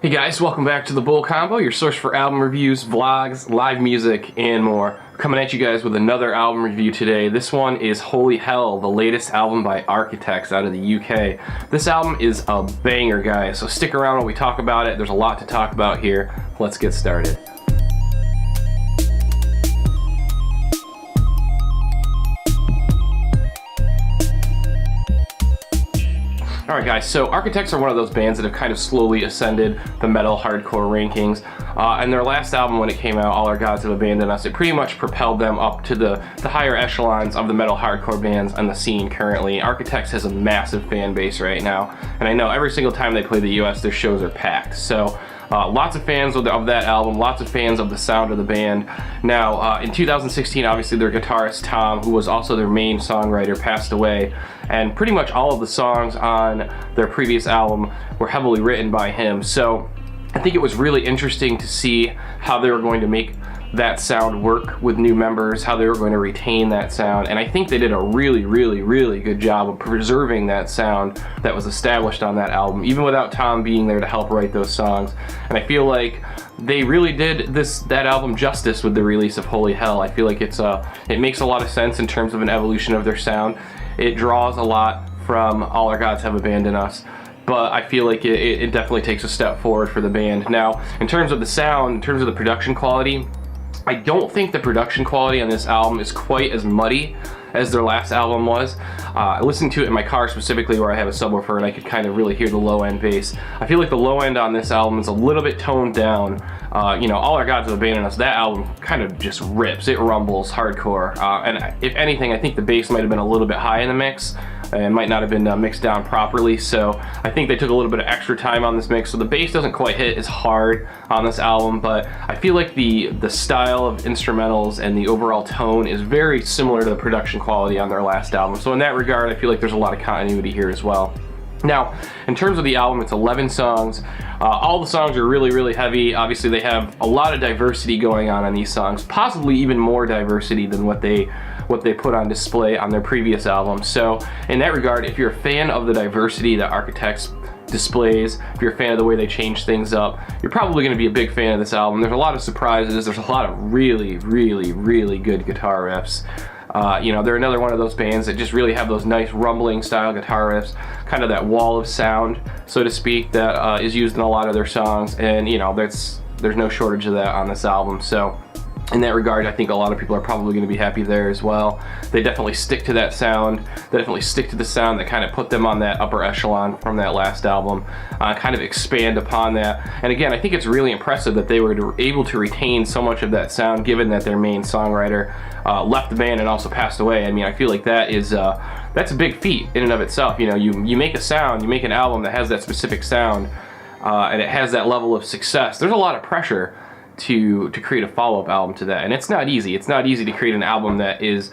Hey guys, welcome back to the Bull Combo, your source for album reviews, vlogs, live music, and more. Coming at you guys with another album review today. This one is Holy Hell, the latest album by Architects out of the UK. This album is a banger, guys, so stick around while we talk about it. There's a lot to talk about here. Let's get started. Alright guys, so Architects are one of those bands that have kind of slowly ascended the metal hardcore rankings. And their last album, when it came out, All Our Gods Have Abandoned Us, it pretty much propelled them up to the higher echelons of the metal hardcore bands on the scene currently. Architects has a massive fan base right now, and I know every single time they play the US, their shows are packed. So lots of fans of that album, lots of fans of the sound of the band. Now, in 2016, obviously their guitarist Tom, who was also their main songwriter, passed away, and pretty much all of the songs on their previous album were heavily written by him. So I think it was really interesting to see how they were going to make that sound work with new members, how they were going to retain that sound, and I think they did a really good job of preserving that sound that was established on that album, even without Tom being there to help write those songs. And I feel like they really did that album justice with the release of Holy Hell. I feel like it makes a lot of sense in terms of an evolution of their sound. It draws a lot from All Our Gods Have Abandoned Us, but I feel like it definitely takes a step forward for the band. Now, in terms of the sound, in terms of the production quality, I don't think the production quality on this album is quite as muddy as their last album was. I listened to it in my car specifically where I have a subwoofer and I could kind of really hear the low end bass. I feel like the low end on this album is a little bit toned down. All Our Gods Have Abandoned Us, that album kind of just rips. It rumbles hardcore. And if anything, I think the bass might have been a little bit high in the mix and might not have been mixed down properly. So I think they took a little bit of extra time on this mix. So the bass doesn't quite hit as hard on this album, but I feel like the style of instrumentals and the overall tone is very similar to the production quality on their last album. So in that regard, I feel like there's a lot of continuity here as well. Now, in terms of the album, it's 11 songs. All the songs are really heavy. Obviously, they have a lot of diversity going on these songs, possibly even more diversity than what they put on display on their previous album. So in that regard, if you're a fan of the diversity that Architects displays, if you're a fan of the way they change things up, you're probably going to be a big fan of this album. There's a lot of surprises. There's a lot of really good guitar riffs. They're another one of those bands that just really have those nice rumbling style guitar riffs, kind of that wall of sound, so to speak, that is used in a lot of their songs, and there's no shortage of that on this album. So in that regard, I think a lot of people are probably going to be happy there as well. They definitely stick to that sound. They definitely stick to the sound that kind of put them on that upper echelon from that last album, kind of expand upon that. And again, I think it's really impressive that they were able to retain so much of that sound, given that their main songwriter left the band and also passed away. I mean, I feel like that's a big feat in and of itself. You make a sound, you make an album that has that specific sound, and it has that level of success. There's a lot of pressure to create a follow-up album to that, and it's not easy. It's not easy to create an album that is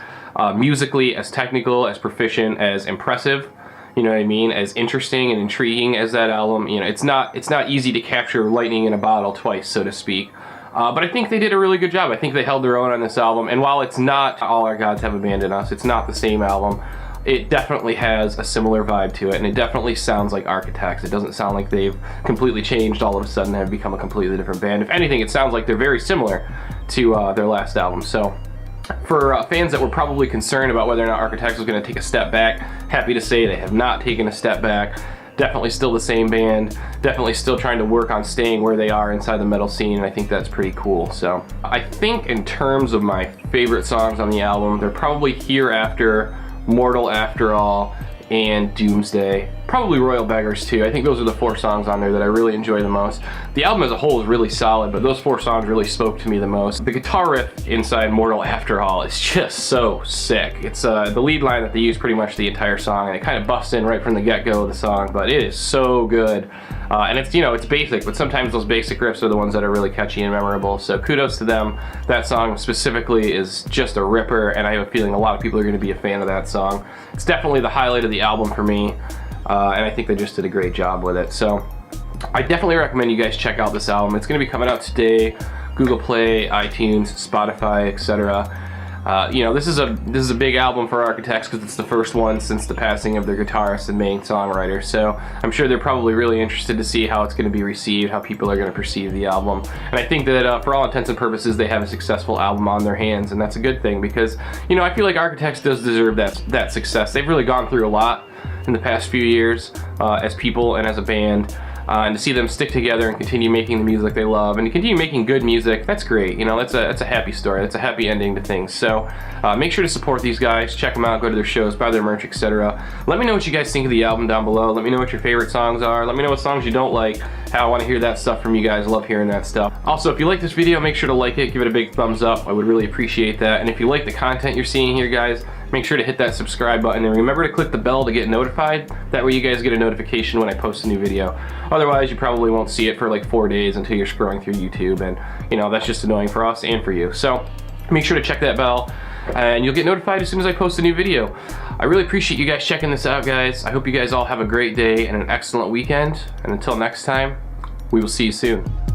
musically as technical, as proficient, as impressive, you know what I mean, as interesting and intriguing as that album. It's not easy to capture lightning in a bottle twice, so to speak. But I think they did a really good job. I think they held their own on this album, and while it's not All Our Gods Have Abandoned Us, it's not the same album, it definitely has a similar vibe to it, and it definitely sounds like Architects. It doesn't sound like they've completely changed all of a sudden and have become a completely different band. If anything, it sounds like they're very similar to their last album. So for fans that were probably concerned about whether or not Architects was going to take a step back, happy to say they have not taken a step back. Definitely still the same band, definitely still trying to work on staying where they are inside the metal scene, and I think that's pretty cool. So I think in terms of my favorite songs on the album, they're probably Hereafter, Mortal After All, and Doomsday. Probably Royal Beggars too. I think those are the 4 songs on there that I really enjoy the most. The album as a whole is really solid, but those 4 songs really spoke to me the most. The guitar riff inside Mortal After All is just so sick. It's the lead line that they use pretty much the entire song, and it kind of busts in right from the get-go of the song, but it is so good. And it's basic, but sometimes those basic riffs are the ones that are really catchy and memorable, so kudos to them. That song specifically is just a ripper, and I have a feeling a lot of people are going to be a fan of that song. It's definitely the highlight of the album for me, and I think they just did a great job with it. So I definitely recommend you guys check out this album. It's going to be coming out today, Google Play, iTunes, Spotify, etc. You know, this is a big album for Architects because it's the first one since the passing of their guitarist and main songwriter. So I'm sure they're probably really interested to see how it's going to be received, how people are going to perceive the album. And I think that for all intents and purposes, they have a successful album on their hands, and that's a good thing because, you know, I feel like Architects does deserve that success. They've really gone through a lot in the past few years as people and as a band. And to see them stick together and continue making the music they love and to continue making good music, that's great. You know, that's a happy story. That's a happy ending to things. So make sure to support these guys, check them out, go to their shows, buy their merch, etc. Let me know what you guys think of the album down below. Let me know what your favorite songs are. Let me know what songs you don't like. How I want to hear that stuff from you guys. I love hearing that stuff. Also, if you like this video, make sure to like it, give it a big thumbs up. I would really appreciate that. And if you like the content you're seeing here, guys, make sure to hit that subscribe button and remember to click the bell to get notified. That way you guys get a notification when I post a new video. Otherwise, you probably won't see it for like 4 days until you're scrolling through YouTube, and you know, that's just annoying for us and for you. So make sure to check that bell and you'll get notified as soon as I post a new video. I really appreciate you guys checking this out, guys. I hope you guys all have a great day and an excellent weekend. And until next time, we will see you soon.